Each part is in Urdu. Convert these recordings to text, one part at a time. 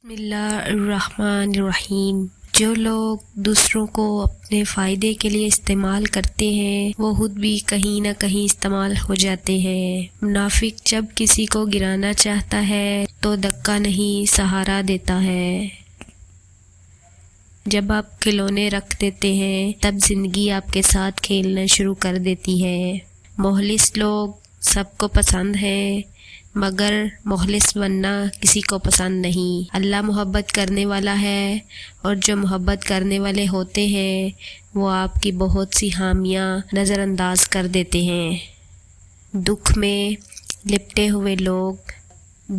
بسم اللہ الرحمن الرحیم۔ جو لوگ دوسروں کو اپنے فائدے کے لیے استعمال کرتے ہیں وہ خود بھی کہیں نہ کہیں استعمال ہو جاتے ہیں۔ منافق جب کسی کو گرانا چاہتا ہے تو دھکا نہیں سہارا دیتا ہے۔ جب آپ کھلونے رکھ دیتے ہیں تب زندگی آپ کے ساتھ کھیلنا شروع کر دیتی ہے۔ مخلص لوگ سب کو پسند ہیں مگر مخلص بننا کسی کو پسند نہیں۔ اللہ محبت کرنے والا ہے اور جو محبت کرنے والے ہوتے ہیں وہ آپ کی بہت سی خامیاں نظر انداز کر دیتے ہیں۔ دکھ میں لپٹے ہوئے لوگ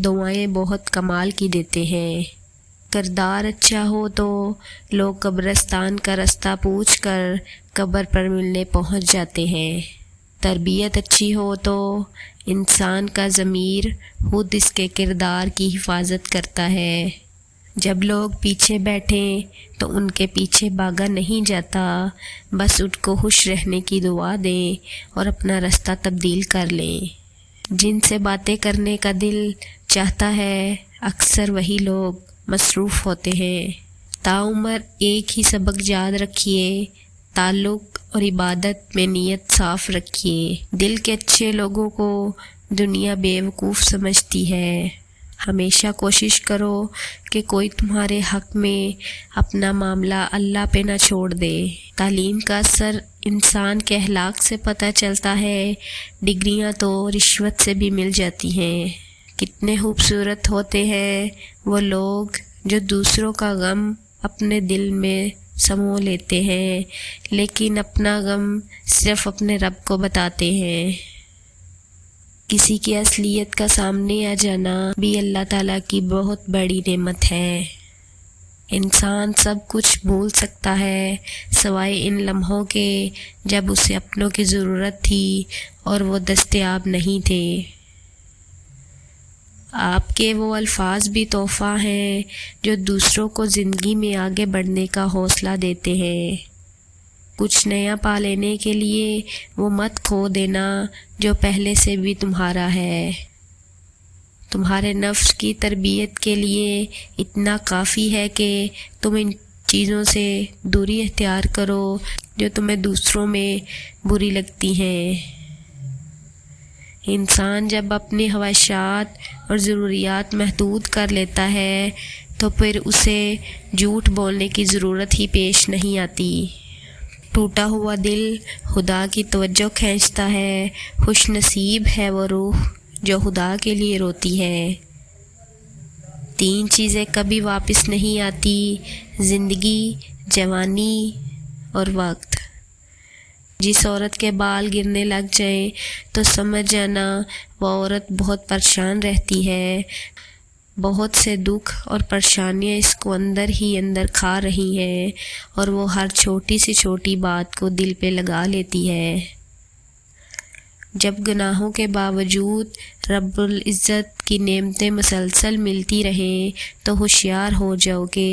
دعائیں بہت کمال کی دیتے ہیں۔ کردار اچھا ہو تو لوگ قبرستان کا رستہ پوچھ کر قبر پر ملنے پہنچ جاتے ہیں۔ تربیت اچھی ہو تو انسان کا ضمیر خود اس کے کردار کی حفاظت کرتا ہے۔ جب لوگ پیچھے بیٹھیں تو ان کے پیچھے بھاگا نہیں جاتا، بس ان کو خوش رہنے کی دعا دیں اور اپنا رستہ تبدیل کر لیں۔ جن سے باتیں کرنے کا دل چاہتا ہے اکثر وہی لوگ مصروف ہوتے ہیں۔ تاعمر ایک ہی سبق یاد رکھیے، تعلق اور عبادت میں نیت صاف رکھیے۔ دل کے اچھے لوگوں کو دنیا بے وقوف سمجھتی ہے۔ ہمیشہ کوشش کرو کہ کوئی تمہارے حق میں اپنا معاملہ اللہ پہ نہ چھوڑ دے۔ تعلیم کا اثر انسان کے اخلاق سے پتہ چلتا ہے۔ ڈگریاں تو رشوت سے بھی مل جاتی ہیں۔ کتنے خوبصورت ہوتے ہیں وہ لوگ جو دوسروں کا غم اپنے دل میں سمو لیتے ہیں لیکن اپنا غم صرف اپنے رب کو بتاتے ہیں۔ کسی کی اصلیت کا سامنے آ جانا بھی اللہ تعالیٰ کی بہت بڑی نعمت ہے۔ انسان سب کچھ بھول سکتا ہے سوائے ان لمحوں کے جب اسے اپنوں کی ضرورت تھی اور وہ دستیاب نہیں تھے۔ آپ کے وہ الفاظ بھی تحفہ ہیں جو دوسروں کو زندگی میں آگے بڑھنے کا حوصلہ دیتے ہیں۔ کچھ نیا پا لینے کے لیے وہ مت کھو دینا جو پہلے سے بھی تمہارا ہے۔ تمہارے نفس کی تربیت کے لیے اتنا کافی ہے کہ تم ان چیزوں سے دوری اختیار کرو جو تمہیں دوسروں میں بری لگتی ہیں۔ انسان جب اپنی خواہشات اور ضروریات محدود کر لیتا ہے تو پھر اسے جھوٹ بولنے کی ضرورت ہی پیش نہیں آتی۔ ٹوٹا ہوا دل خدا کی توجہ کھینچتا ہے۔ خوش نصیب ہے وہ روح جو خدا کے لیے روتی ہے۔ 3 چیزیں کبھی واپس نہیں آتی، زندگی، جوانی اور وقت۔ جس عورت کے بال گرنے لگ جائیں تو سمجھ جانا وہ عورت بہت پریشان رہتی ہے۔ بہت سے دکھ اور پریشانیاں اس کو اندر ہی اندر کھا رہی ہیں اور وہ ہر چھوٹی سی چھوٹی بات کو دل پہ لگا لیتی ہے۔ جب گناہوں کے باوجود رب العزت کی نعمتیں مسلسل ملتی رہیں تو ہوشیار ہو جاؤ کہ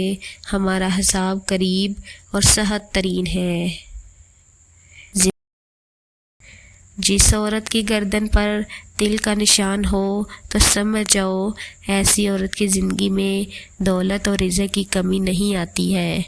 ہمارا حساب قریب اور سخت ترین ہے۔ جس عورت کی گردن پر دل کا نشان ہو تو سمجھ جاؤ ایسی عورت کی زندگی میں دولت اور رزق کی کمی نہیں آتی ہے۔